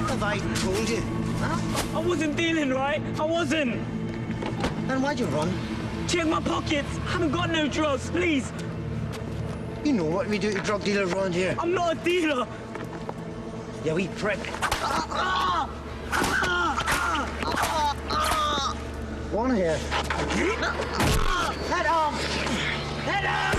Have I told you? Huh? I wasn't dealing, right? I wasn't. Then why'd you run? Check my pockets. I haven't got no drugs, please. You know what we do to drug dealers around here. I'm not a dealer. You wee prick. Go on here. Head off! Head off!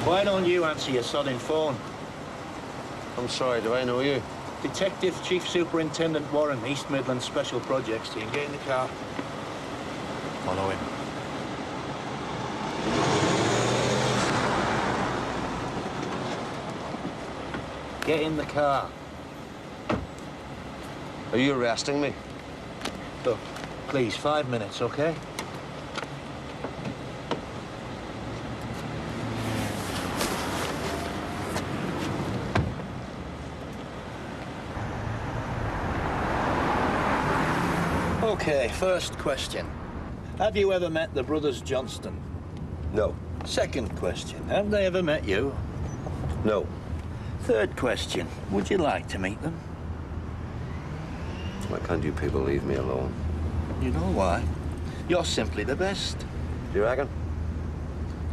Why don't you answer your sodding phone? I'm sorry, do I know you? Detective Chief Superintendent Warren, East Midlands Special Projects Team. Get in the car. Follow him. Get in the car. Are you arresting me? Look, please, 5 minutes, okay? Okay, first question. Have you ever met the brothers Johnston? No. Second question. Have they ever met you? No. Third question. Would you like to meet them? Why can't you people leave me alone? You know why? You're simply the best. Do you reckon?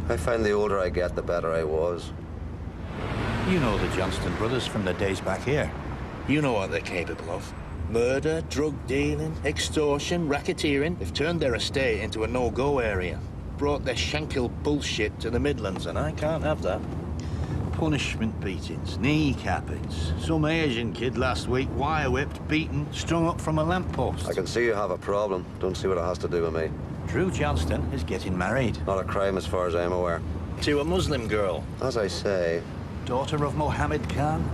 I find the older I get, the better I was. You know the Johnston brothers from the days back here. You know what they're capable of. Murder, drug dealing, extortion, racketeering. They've turned their estate into a no-go area. Brought their Shankill bullshit to the Midlands, and I can't have that. Punishment beatings, kneecappings. Some Asian kid last week wire-whipped, beaten, strung up from a lamppost. I can see you have a problem. Don't see what it has to do with me. Drew Johnston is getting married. Not a crime as far as I'm aware. To a Muslim girl. As I say... Daughter of Mohammed Khan.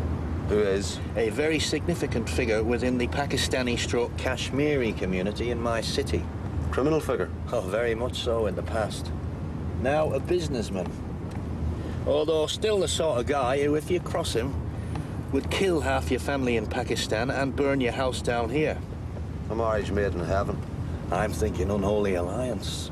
Who is? A very significant figure within the Pakistani/Kashmiri community in my city. Criminal figure? Oh, very much so in the past. Now a businessman. Although still the sort of guy who, if you cross him, would kill half your family in Pakistan and burn your house down here. A marriage made in heaven. I'm thinking unholy alliance.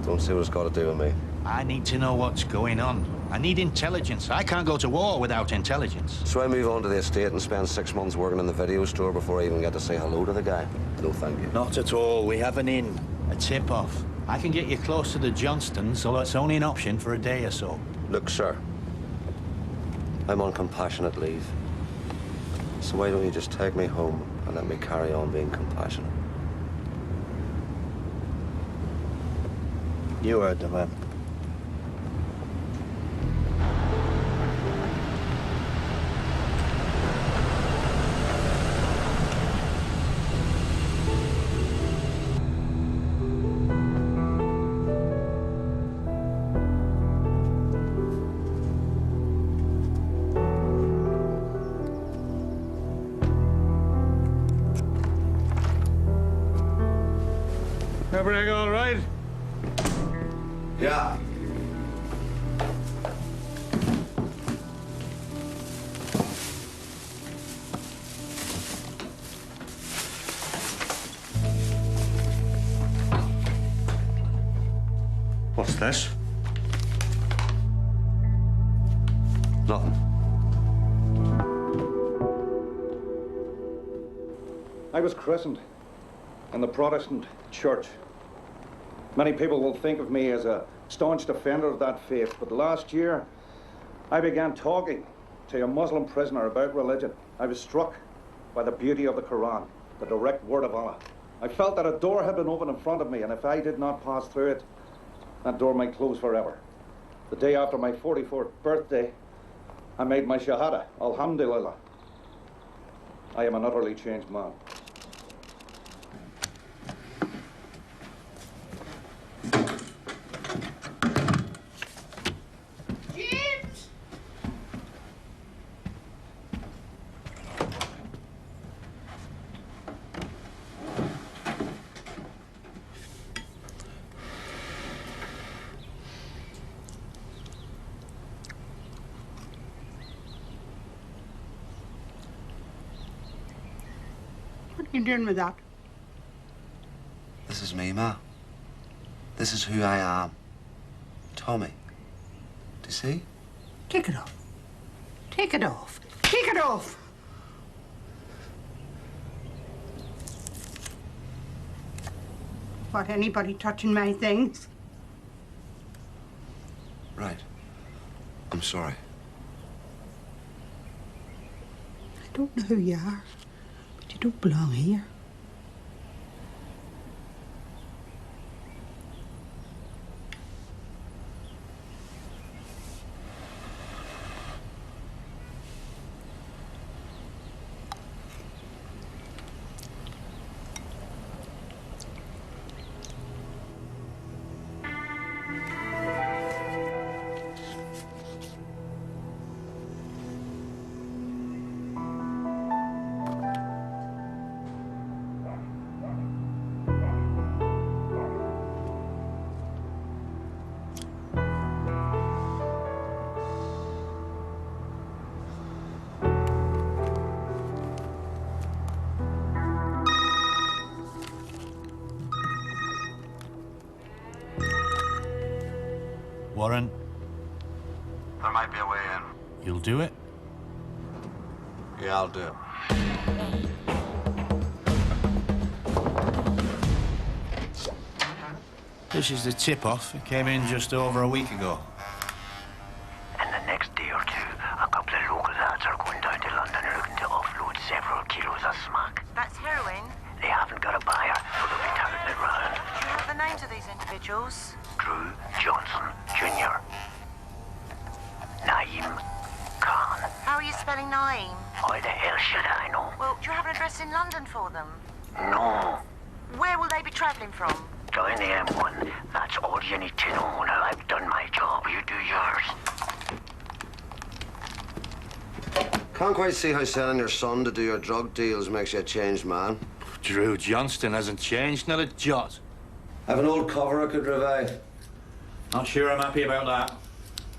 Don't see what it's got to do with me. I need to know what's going on. I need intelligence. I can't go to war without intelligence. So I move on to the estate and spend 6 months working in the video store before I even get to say hello to the guy? No, thank you. Not at all. We have an in. A tip-off. I can get you close to the Johnstons, so it's only an option for a day or so. Look, sir. I'm on compassionate leave. So why don't you just take me home and let me carry on being compassionate? You heard the man. Everything all right? Yeah. What's this? Nothing. I was christened in the Protestant church. Many people will think of me as a staunch defender of that faith, but last year I began talking to a Muslim prisoner about religion. I was struck by the beauty of the Quran, the direct word of Allah. I felt that a door had been opened in front of me, and if I did not pass through it, that door might close forever. The day after my 44th birthday, I made my Shahada. Alhamdulillah. I am an utterly changed man. What are you doing with that? This is me, Ma. This is who I am. Tommy. Do you see? Take it off. Take it off. Take it off! What, anybody touching my things? Right. I'm sorry. I don't know who you are, but you don't belong here. Warren, There might be a way in. you'll do it? Yeah, I'll do it. This is the tip-off. It came in just over a week ago. And the next day or two, a couple of local lads are going down to London looking to offload several kilos of smack. That's heroin. They haven't got a buyer, so they'll be turning it round. Do you have the names of these individuals? Drew Johnson Jr. Naeem Khan. How are you spelling Naeem? Why the hell should I know? Well, do you have an address in London for them? No. Where will they be travelling from? Down the M1. That's all you need to know. Now I've done my job. You do yours. Can't quite see how selling your son to do your drug deals makes you a changed man. Drew Johnston hasn't changed, not a jot. I have an old cover I could revive. Not sure I'm happy about that.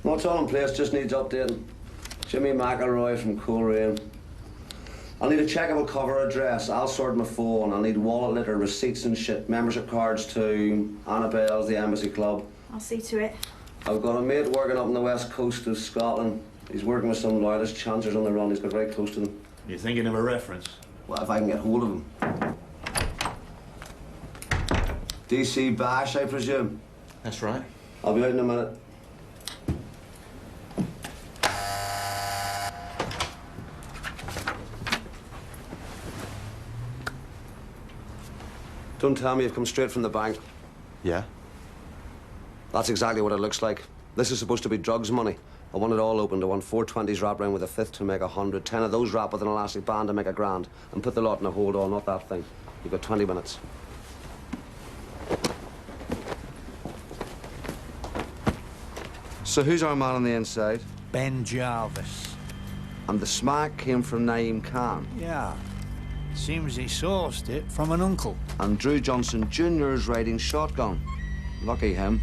No, it's all in place, just needs updating. Jimmy McElroy from Coleraine. I'll need a checkable cover address. I'll sort my phone. I'll need wallet litter, receipts and shit. Membership cards too. Annabelle's, the Embassy Club. I'll see to it. I've got a mate working up on the west coast of Scotland. He's working with some loyalist chancers on the run. He's got very close to them. You thinking of a reference? Well, if I can get hold of him. DC Bash, I presume. That's right. I'll be out in a minute. Don't tell me you've come straight from the bank. Yeah? That's exactly what it looks like. This is supposed to be drugs money. I want it all opened. I want 420s wrapped around with a fifth to make 100. 10 of those wrapped with an elastic band to make $1,000. And put the lot in a hold on, not that thing. You've got 20 minutes. So who's our man on the inside? Ben Jarvis. And the smack came from Naeem Khan. Yeah. Seems he sourced it from an uncle. And Drew Johnson Jr. is riding shotgun. Lucky him.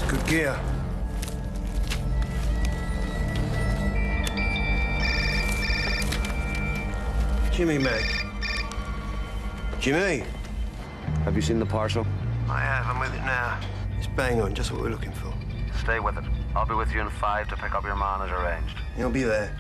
Good gear. Jimmy, Mac. Jimmy. Have you seen the parcel? I have. I'm with it now. It's bang on, just what we're looking for. Stay with it. I'll be with you in 5 to pick up your man as arranged. He'll be there.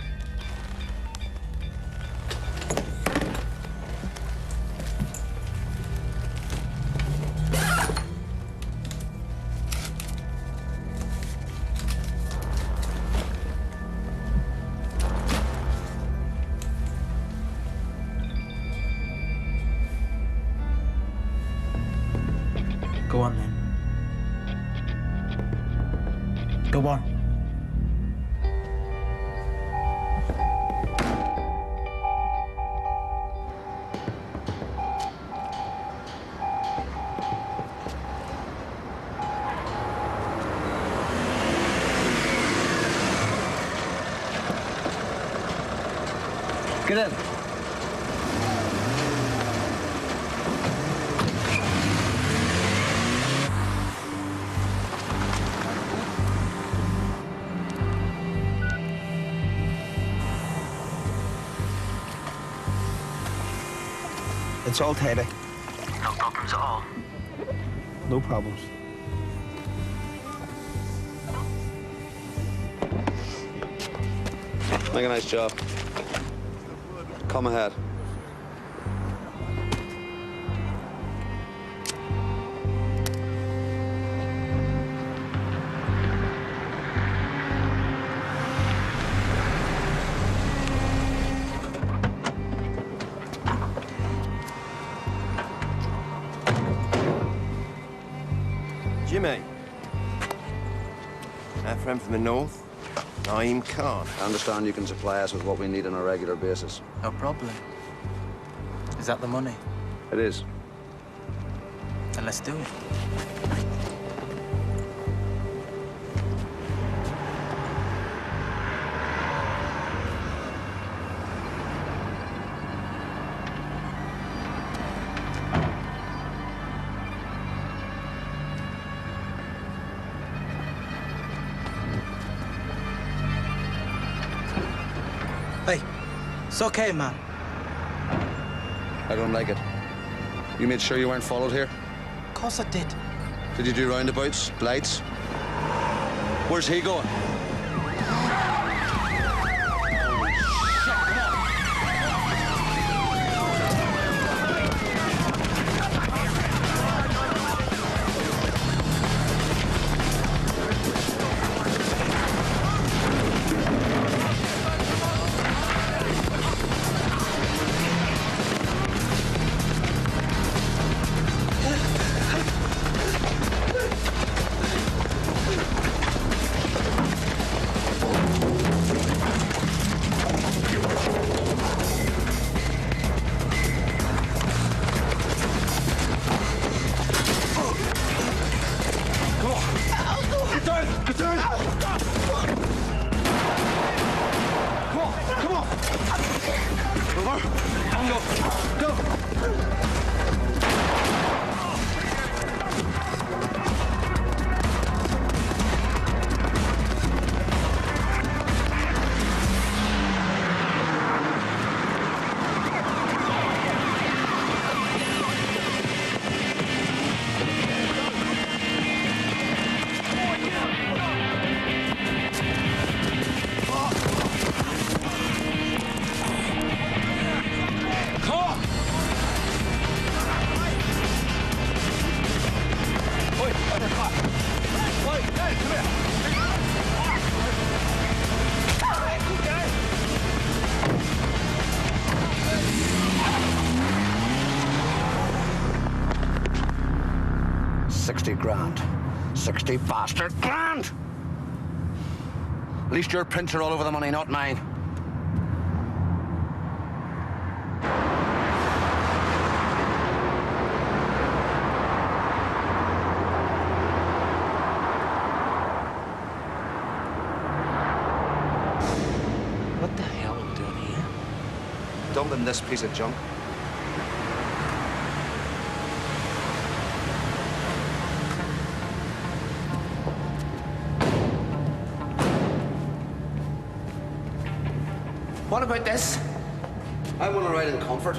Get in. It's all tidy. No problems at all. No problems. Make a nice job. Come ahead. Jimmy. Our friend from the north, Naeem Khan. I understand you can supply us with what we need on a regular basis. No problem. Is that the money? It is. Then let's do it. Hey, it's okay, man. I don't like it. You made sure you weren't followed here? Of course I did. Did you do roundabouts, lights? Where's he going? $60,000. 60 bastard grand! At least your prints are all over the money, not mine. What the hell are we doing here? Dumping this piece of junk. What about this? I want to ride in comfort.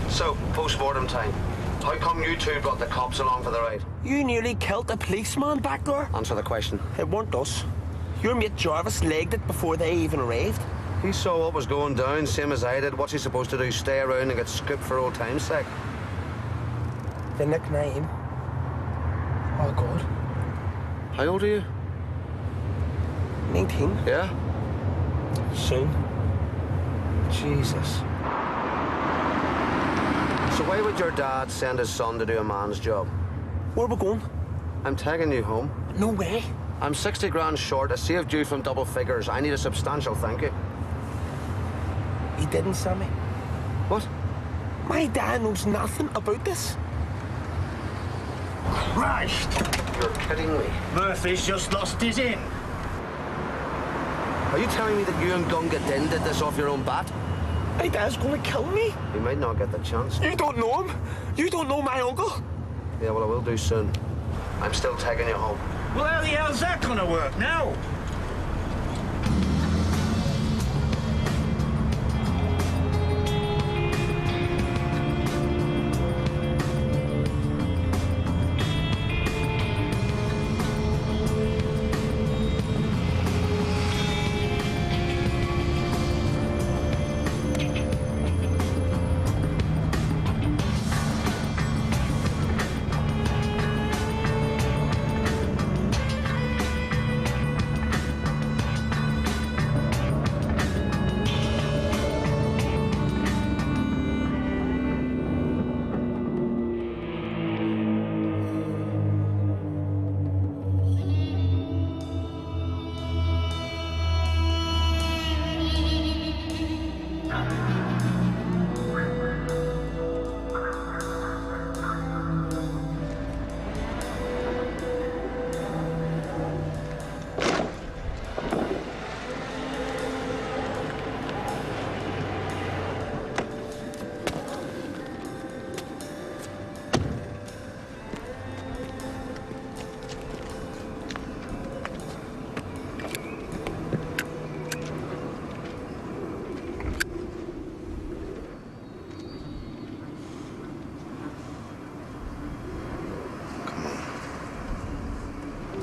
So, post-mortem time. How come you two brought the cops along for the ride? You nearly killed a policeman back there. Answer the question. It weren't us. Your mate Jarvis legged it before they even arrived. He saw what was going down, same as I did. What's he supposed to do? Stay around and get scooped for old time's sake? The nickname. Oh, God. How old are you? 19. Yeah? Soon. Jesus. So why would your dad send his son to do a man's job? Where are we going? I'm taking you home. No way. I'm 60 grand short. I saved you from double figures. I need a substantial thank you. He didn't, Sammy. What? My dad knows nothing about this. Christ! You're kidding me. Murphy's just lost his in. Are you telling me that you and Gunga Din did this off your own bat? My dad's gonna kill me. You might not get the chance. You don't know him. You don't know my uncle. Yeah, well, I will do soon. I'm still taking you home. Well, how the hell's that gonna work now?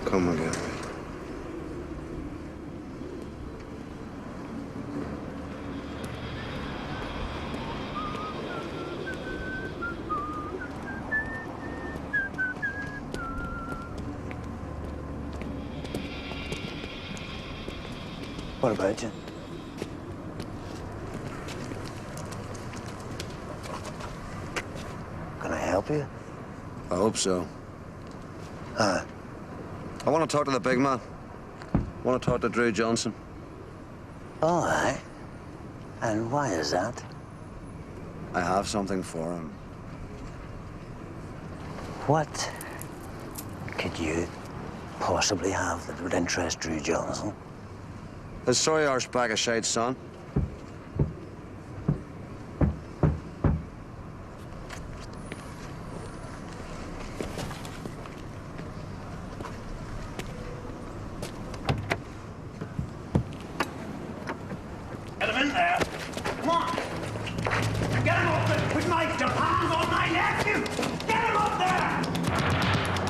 Come again. What about you? Can I help you? I hope so. Huh? I want to talk to the big man. I want to talk to Drew Johnson. All right. And why is that? I have something for him. What could you possibly have that would interest Drew Johnson? His sorry arse bag of shite, son. Get him in there. Come on. Get him up there. Put my hands on my nephew. Get him up there.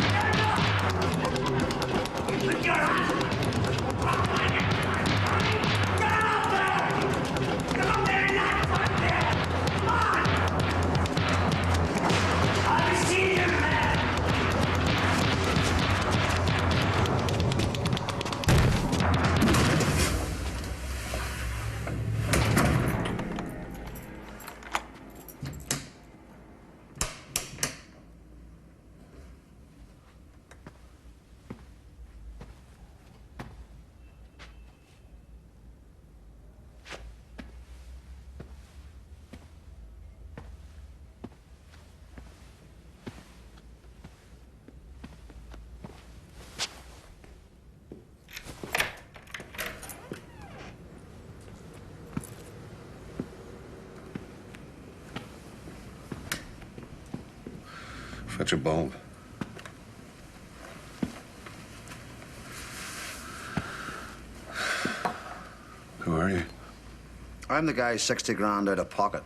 Get him up. Put your hands on my nephew. Get him up there. Get up there in that front there. Come on. I'll be seeing you, man. Fetch a bulb. Who are you? I'm the guy 60 grand out of pocket.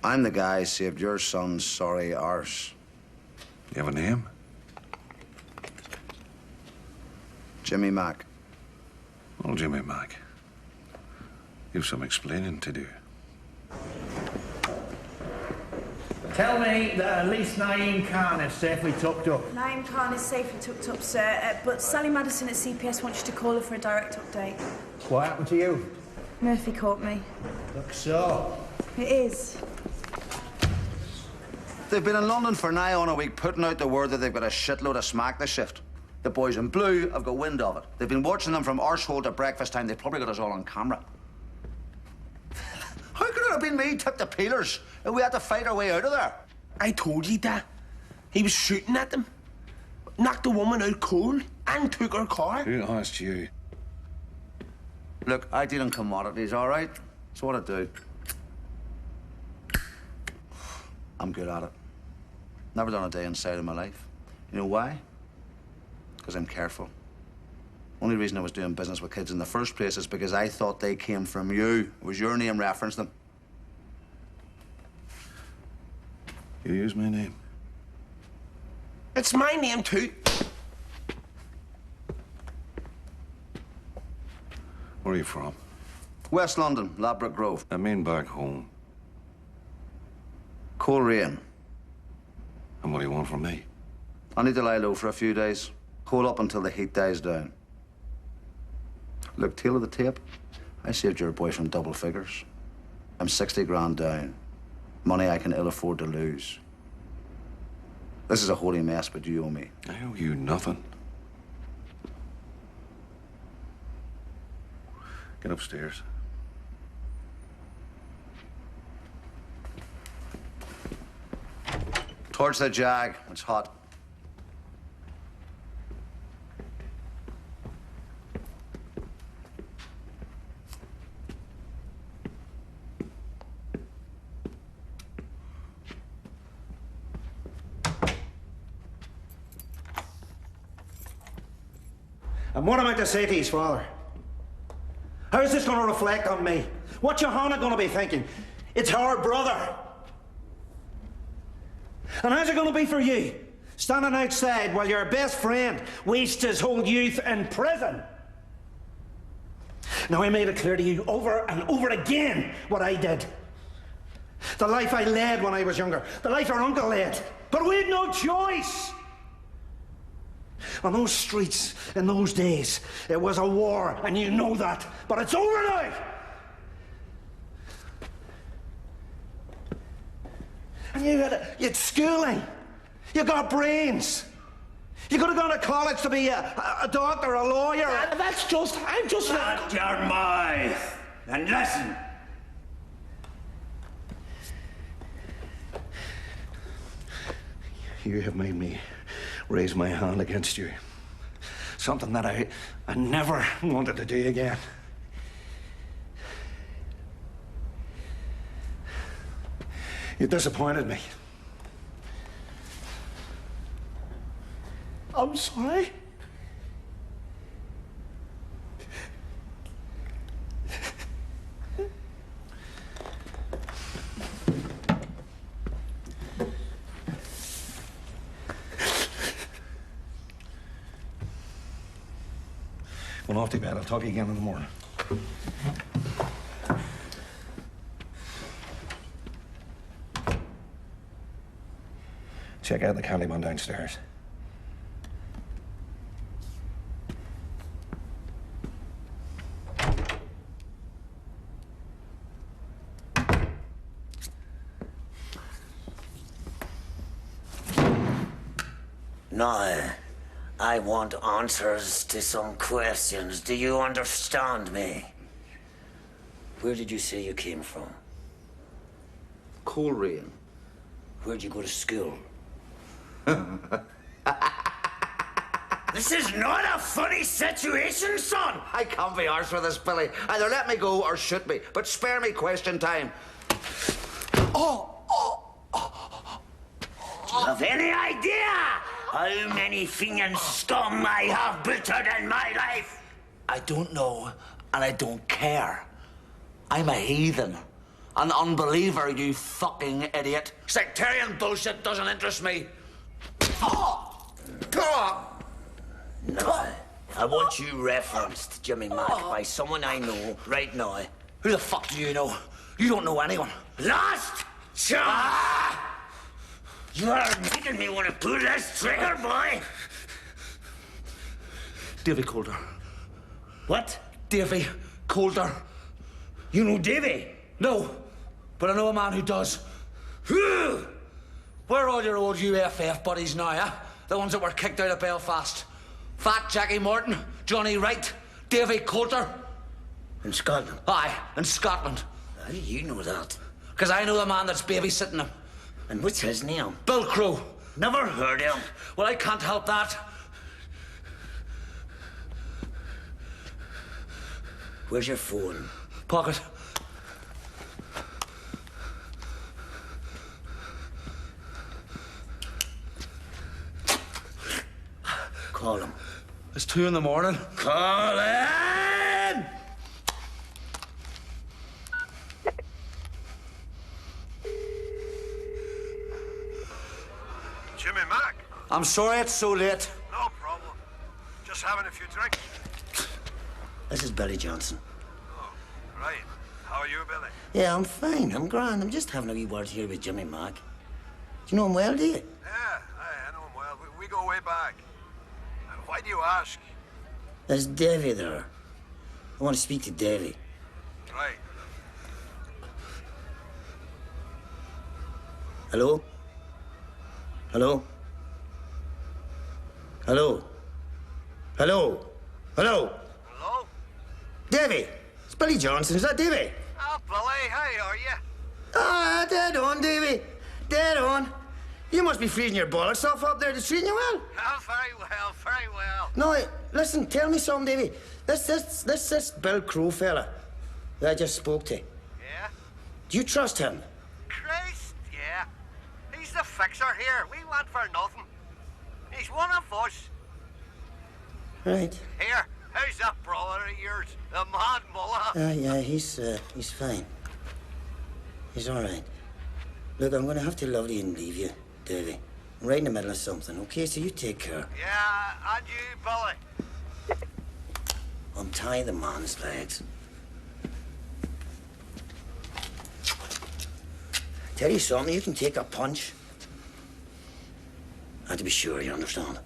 I'm the guy who saved your son's sorry arse. You have a name? Jimmy Mack. Well, Jimmy Mack, you've some explaining to do. Tell me that at least Naeem Khan is safely tucked up. Naeem Khan is safely tucked up, sir, but Sally Madison at CPS wants you to call her for a direct update. What happened to you? Murphy caught me. Look so. It is. They've been in London for nigh on a week, putting out the word that they've got a shitload of smack to shift. The boys in blue have got wind of it. They've been watching them from arsehole to breakfast time. They've probably got us all on camera. How could it have been me tipped the peelers if we had to fight our way out of there? I told you that. He was shooting at them. Knocked the woman out cold and took her car. Who asked you? Look, I deal in commodities, all right? That's what I do. I'm good at it. Never done a day inside in my life. You know why? Because I'm careful. Only reason I was doing business with kids in the first place is because I thought they came from you. It was your name referenced them. You use my name. It's my name too. Where are you from? West London, Ladbroke Grove. I mean back home. Coleraine. And what do you want from me? I need to lie low for a few days. Hold up until the heat dies down. Look, tail of the tape, I saved your boy from double figures. I'm 60 grand down. Money I can ill afford to lose. This is a holy mess, but you owe me. I owe you nothing. Get upstairs. Towards the Jag. It's hot. And what am I to say to his father? How is this going to reflect on me? What's Johanna going to be thinking? It's her brother. And how's it going to be for you? Standing outside while your best friend wastes his whole youth in prison. Now, I made it clear to you over and over again what I did. The life I led when I was younger. The life our uncle led. But we had no choice. On those streets, in those days, it was a war, and you know that. But it's over now! And you had schooling. You got brains. You could have gone to college to be a doctor, a lawyer. I'm just... Shut your mouth and listen. You have made me raise my hand against you. Something that I never wanted to do again. You disappointed me. I'm sorry. Well, off to bed. I'll talk to you again in the morning. Check out the Candyman downstairs. No. I want answers to some questions. Do you understand me? Where did you say you came from? Coleraine. Where'd you go to school? This is not a funny situation, son! I can't be arsed with this, Billy. Either let me go or shoot me, but spare me question time. Do you have any idea how many fiend scum I have butchered in my life? I don't know, and I don't care. I'm a heathen. An unbeliever, you fucking idiot. Sectarian bullshit doesn't interest me. No. I want you referenced, Jimmy Mack, by someone I know right now. Who the fuck do you know? You don't know anyone. Last chance! You're making me want to pull this trigger, boy. Davy Calder. What? Davy Calder. You know Davy? No, but I know a man who does. Who? Where are all your old UFF buddies now, eh? The ones that were kicked out of Belfast. Fat Jackie Morton, Johnny Wright, Davy Coulter. In Scotland? Aye, in Scotland. How do you know that? Because I know the man that's babysitting him. And what's his name? Bill Crow. Never heard him. Well, I can't help that. Where's your phone? Pocket. Call him. It's 2 in the morning. Call him! Jimmy Mack. I'm sorry it's so late. No problem. Just having a few drinks. This is Billy Johnson. Oh, right. How are you, Billy? Yeah, I'm fine. I'm grand. I'm just having a wee word here with Jimmy Mack. Do you know him well, do you? Yeah, I know him well. We go way back. Why do you ask? There's Davy there. I want to speak to Davy. Right. Hello? Hello? Hello? Hello? Hello? Hello? Davy! It's Billy Johnson. Is that Davy? Oh, Billy, how are you? Ah, dead on, Davy. Dead on. You must be freezing your bollocks off up there. They're treating you well. Oh, very well, very well. No, listen, tell me something, Davy. This Bill Crow fella that I just spoke to. Yeah? Do you trust him? Christ, yeah. He's the fixer here. We want for nothing. He's one of us. Right. Here, how's that brother of yours? The Mad Mullah? Yeah, he's fine. He's all right. Look, I'm going to have to love you and leave you, Davy. I'm right in the middle of something, okay? So you take care. Yeah, and you, Billy. Untie the man's legs. Tell you something, you can take a punch. I have to be sure, you understand?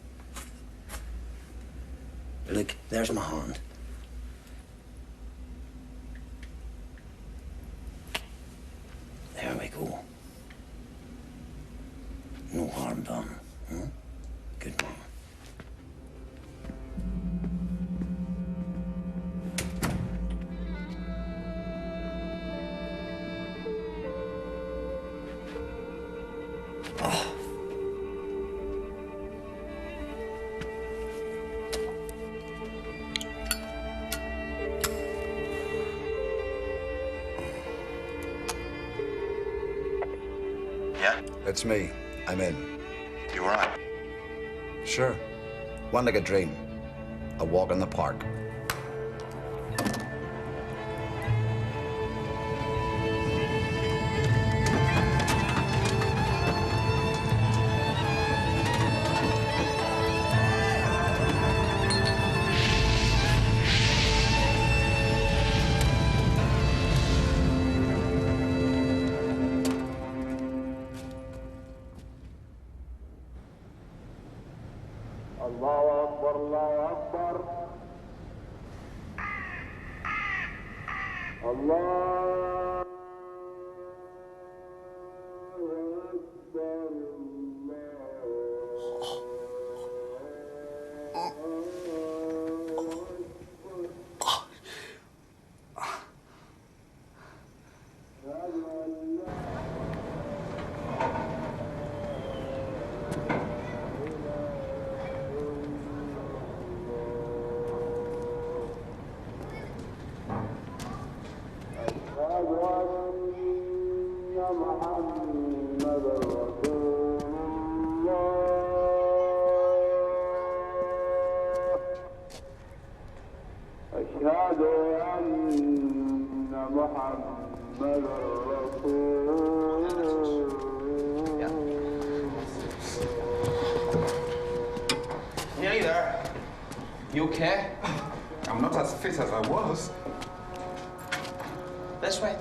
Look, there's my hand. There we go. No harm done. Huh? Good man. Yeah? It's me. I'm in. You all right? Sure. One like a dream. A walk in the park. Nearly there. You okay? I'm not as fit as I was. This way.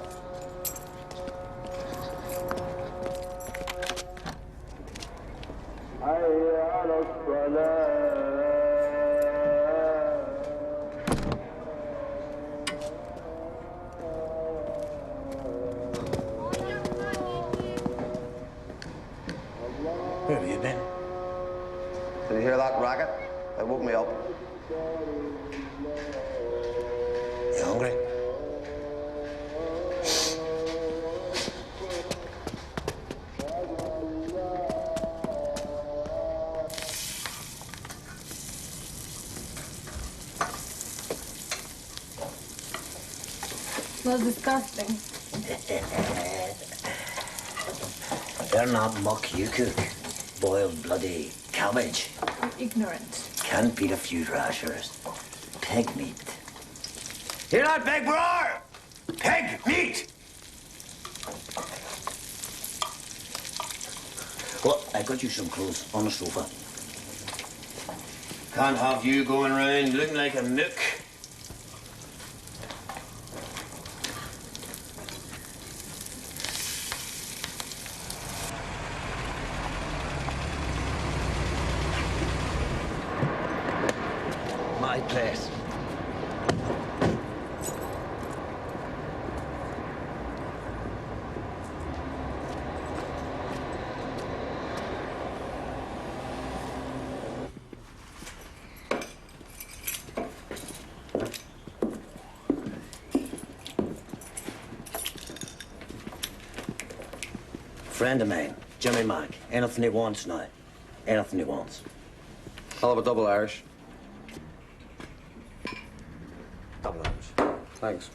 Where have you been? Did you hear that racket? It woke me up. You hungry? Smells disgusting. They're not muck you cook. Boiled bloody cabbage. You're ignorant. Can't beat a few rashers. Pig meat. Hear that, big roar? Pig meat! Well, I got you some clothes on the sofa. Can't have you going around looking like a mook. My place. Friend of mine, Jimmy Mack. Anything he wants now. Anything he wants. I'll have a double Irish. Double Irish. Thanks.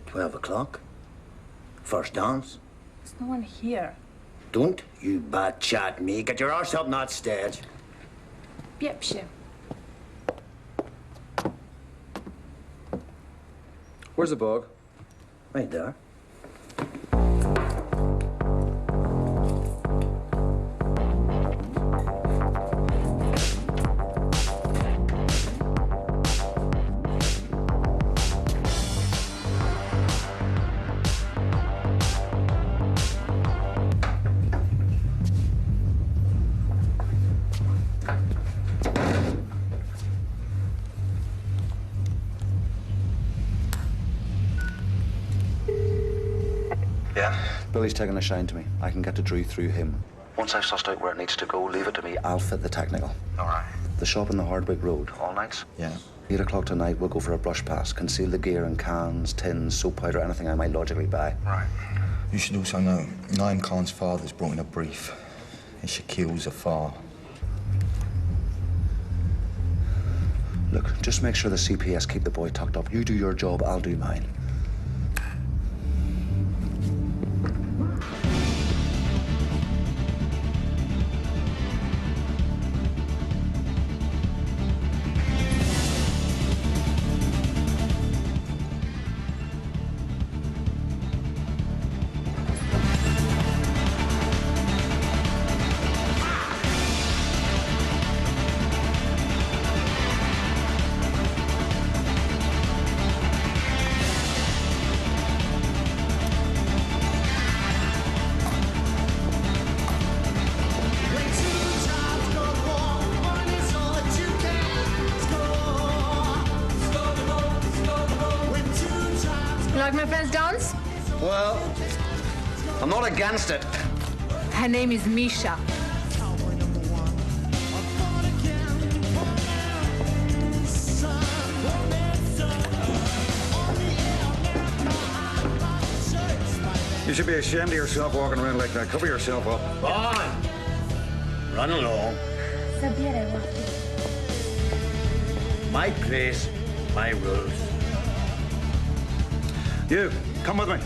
$12. First dance. There's no one here. Don't you bad chat me. Get your arse up, not stage. Piepsie. Where's the bug? Right there. Billy's taking a shine to me. I can get to Drew through him. Once I've sussed out where it needs to go, leave it to me. I'll fit the technical. All right. The shop in the Hardwick Road. All nights? Yeah. 8 o'clock tonight, we'll go for a brush pass. Conceal the gear in cans, tins, soap powder, anything I might logically buy. Right. You should also know, Naim Khan's father's brought in a brief. And Shaquille Zafar. Look, just make sure the CPS keep the boy tucked up. You do your job, I'll do mine. You like my friend's dance? Well, I'm not against it. Her name is Misha. You should be ashamed of yourself walking around like that. Cover yourself up. On! Run along. My place, my rules. You, come with me.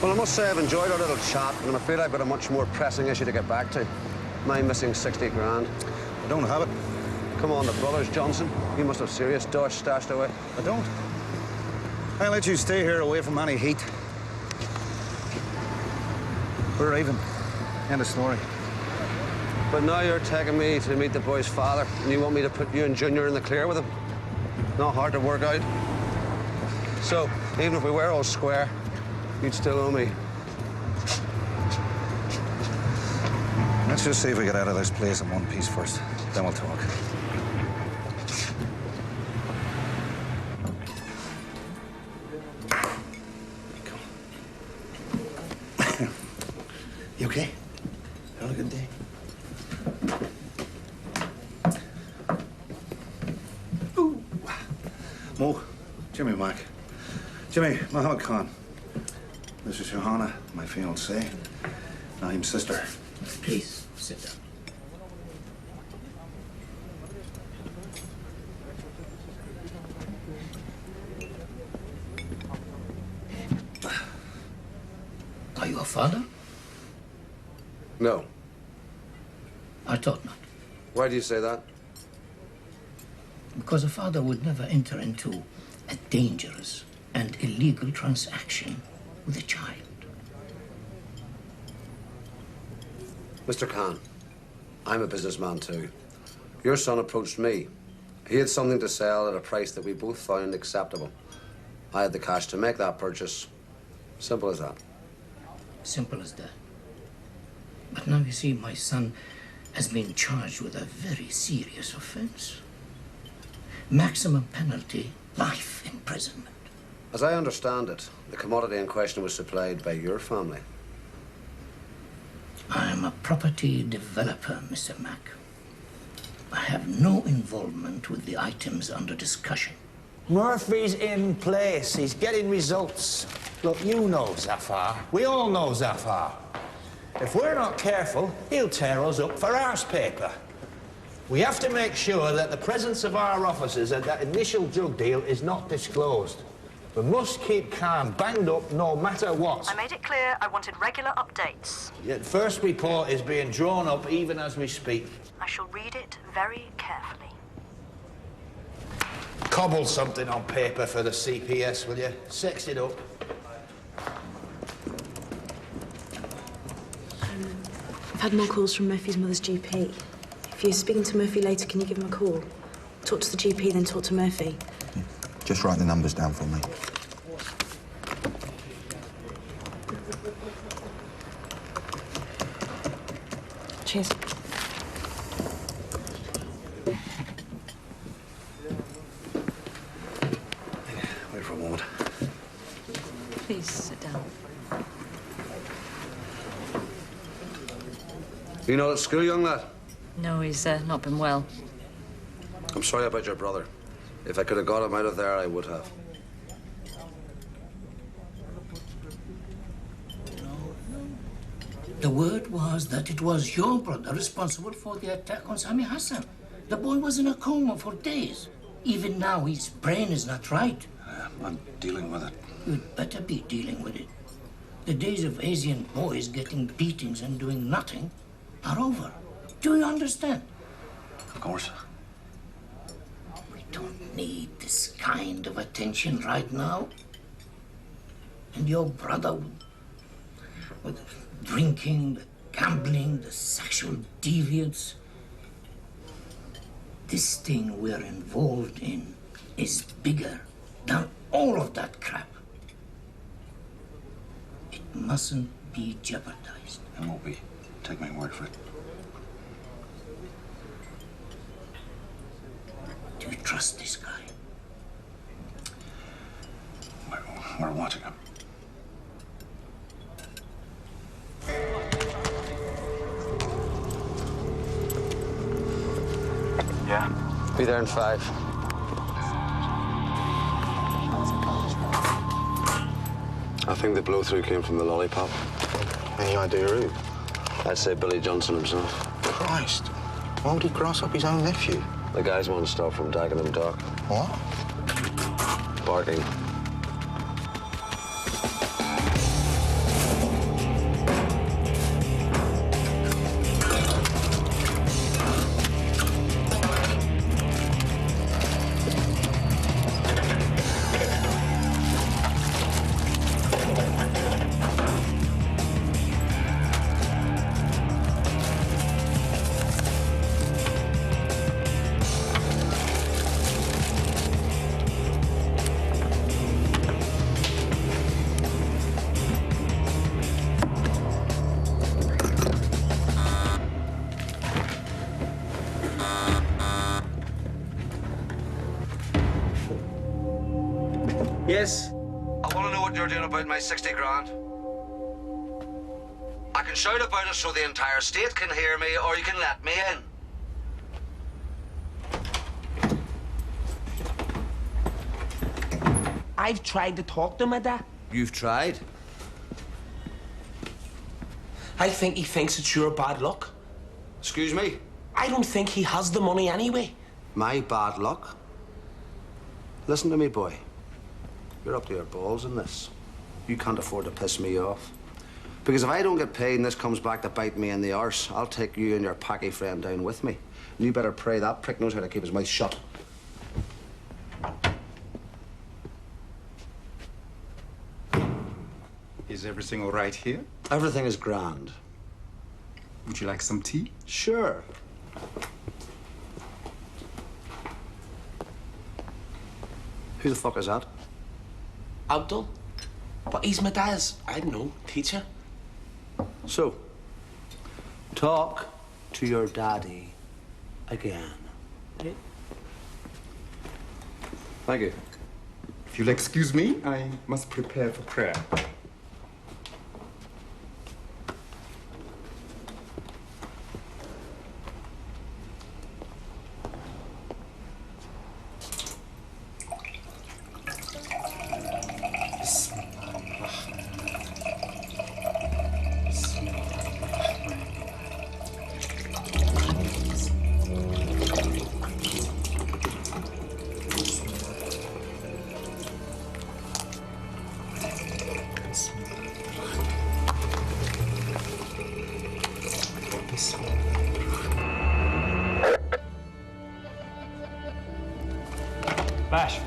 Well, I must say I've enjoyed our little chat, and I'm afraid I've got a much more pressing issue to get back to. My missing 60 grand. I don't have it. Come on, the brothers Johnson. You must have serious dosh stashed away. I don't. I'll let you stay here away from any heat. We're even. End of story. But now you're taking me to meet the boy's father, and you want me to put you and Junior in the clear with him? Not hard to work out. So, even if we were all square, you'd still owe me. Let's just see if we get out of this place in one piece first. Then we'll talk. You okay? Having a good day? Ooh. Mo, Jimmy Mac. Jimmy, Mahal Khan. This is Johanna, my fiancée. Naeem's sister. Please, sit down. Are you a father? No. I thought not. Why do you say that? Because a father would never enter into a dangerous and illegal transaction with a child. Mr. Khan, I'm a businessman too. Your son approached me. He had something to sell at a price that we both found acceptable. I had the cash to make that purchase. Simple as that. Simple as that. But now you see, my son has been charged with a very serious offense. Maximum penalty, life imprisonment. As I understand it, the commodity in question was supplied by your family. I am a property developer, Mr. Mack. I have no involvement with the items under discussion. Murphy's in place. He's getting results. Look, you know Zafar. We all know Zafar. If we're not careful, he'll tear us up for arse paper. We have to make sure that the presence of our officers at that initial drug deal is not disclosed. We must keep Khan banged up no matter what. I made it clear I wanted regular updates. The first report is being drawn up even as we speak. I shall read it very carefully. Cobble something on paper for the CPS, will you? Sex it up. I've had more calls from Murphy's mother's GP. If you're speaking to Murphy later, can you give him a call? Talk to the GP, then talk to Murphy. Just write the numbers down for me. Cheers. Wait for a moment. Please sit down. You not at school, young lad? No, he's not been well. I'm sorry about your brother. If I could have got him out of there, I would have. The word was that it was your brother responsible for the attack on Sami Hassan. The boy was in a coma for days. Even now, his brain is not right. I'm dealing with it. You'd better be dealing with it. The days of Asian boys getting beatings and doing nothing are over. Do you understand? Of course. We don't need this kind of attention right now. And your brother, with drinking, the gambling, the sexual deviance. This thing we're involved in is bigger than all of that crap. It mustn't be jeopardized. It won't be. Take my word for it. Do you trust this guy? We're watching him. Yeah? Be there in 5. I think the blow-through came from the lollipop. Any idea who? I'd say Billy Johnson himself. Christ. Why would he grass up his own nephew? The guys want to stop from Dagenham Dock. What? Barking. Yes? I want to know what you're doing about my 60 grand. I can shout about it so the entire state can hear me, or you can let me in. I've tried to talk to him, Dad. You've tried? I think he thinks it's your bad luck. Excuse me? I don't think he has the money anyway. My bad luck? Listen to me, boy. You're up to your balls in this. You can't afford to piss me off. Because if I don't get paid and this comes back to bite me in the arse, I'll take you and your packy friend down with me. And you better pray that prick knows how to keep his mouth shut. Is everything all right here? Everything is grand. Would you like some tea? Sure. Who the fuck is that? Abdul. But he's my dad's, I don't know, teacher. So, talk to your daddy again. Thank you. If you'll excuse me, I must prepare for prayer. Bash.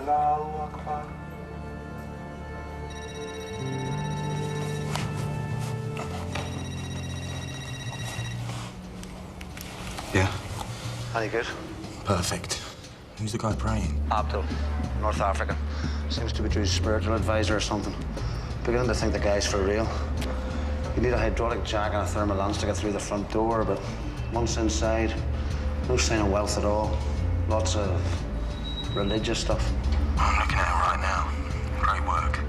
Allahu Akbar. Yeah. Any good? Perfect. Who's the guy praying? Abdul, North African. Seems to be Drew's spiritual advisor or something. Beginning to think the guy's for real. You need a hydraulic jack and a thermal lance to get through the front door, but once inside, no sign of wealth at all. Lots of religious stuff. I'm looking at it right now. Great work.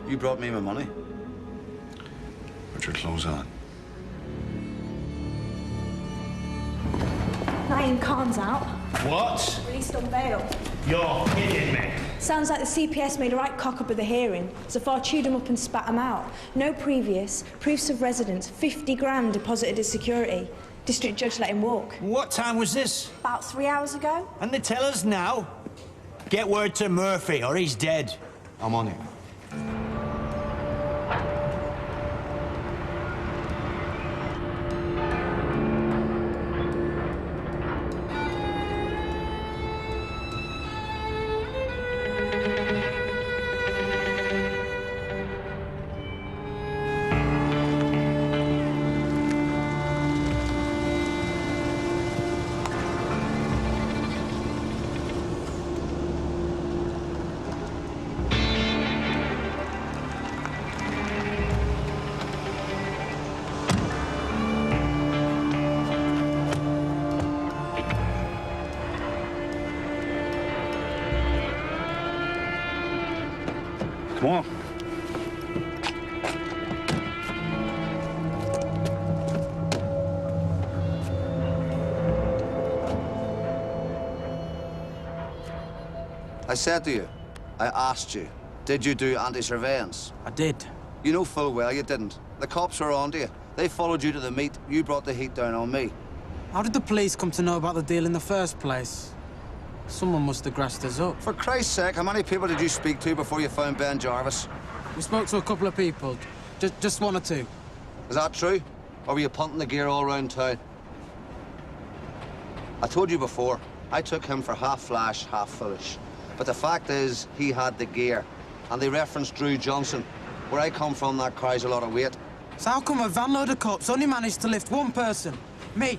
You brought me my money. Put your clothes on. Naeem Khan's out. What? Released on bail. You're kidding me. Sounds like the CPS made a right cock up of the hearing. Zafar chewed him up and spat him out. No previous, proofs of residence, 50 grand deposited as security. District judge let him walk. What time was this? About 3 hours ago. And they tell us now? Get word to Murphy, or he's dead. I'm on it. Come on. I said to you, I asked you, did you do anti-surveillance? I did. You know full well you didn't. The cops were on to you. They followed you to the meet. You brought the heat down on me. How did the police come to know about the deal in the first place? Someone must have grassed us up. For Christ's sake, how many people did you speak to before you found Ben Jarvis? We spoke to a couple of people. Just one or two. Is that true? Or were you punting the gear all around town? I told you before, I took him for half flash, half foolish. But the fact is, he had the gear. And they referenced Drew Johnson. Where I come from, that carries a lot of weight. So how come a van load of cops only managed to lift one person? Me.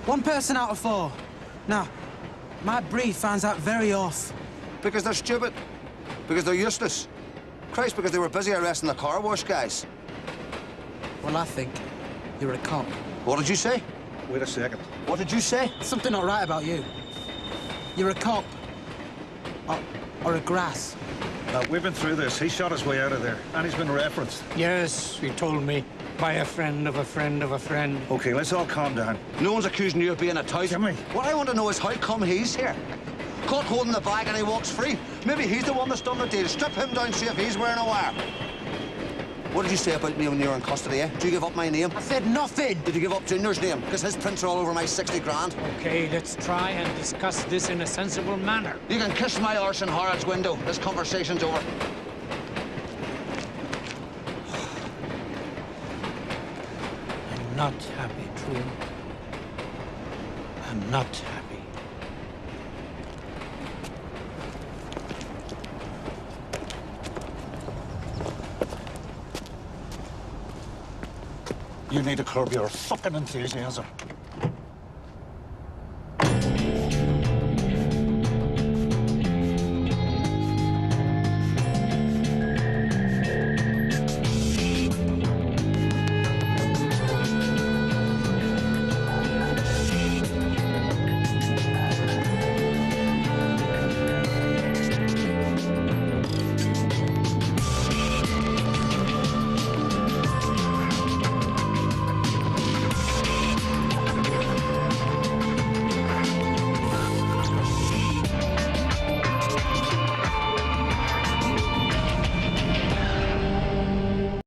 One person out of 4. Now, my brief finds that very off. Because they're stupid. Because they're useless. Christ, because they were busy arresting the car wash guys. Well, I think you're a cop. What did you say? Wait a second. What did you say? Something not right about you. You're a cop. Or a grass. We've been through this. He shot his way out of there, and he's been referenced. Yes, he told me. By a friend of a friend of a friend. Okay, let's all calm down. No one's accusing you of being a tout. Jimmy. What I want to know is how come he's here? Caught holding the bag and he walks free. Maybe he's the one that's done the deal. Strip him down, see if he's wearing a wire. What did you say about me when you were in custody, eh? Did you give up my name? I said nothing. Did you give up Junior's name? Because his prints are all over my 60 grand. Okay, let's try and discuss this in a sensible manner. You can kiss my arse in Harrod's window. This conversation's over. I'm not happy, Drew. I'm not happy. You need to curb your fucking enthusiasm.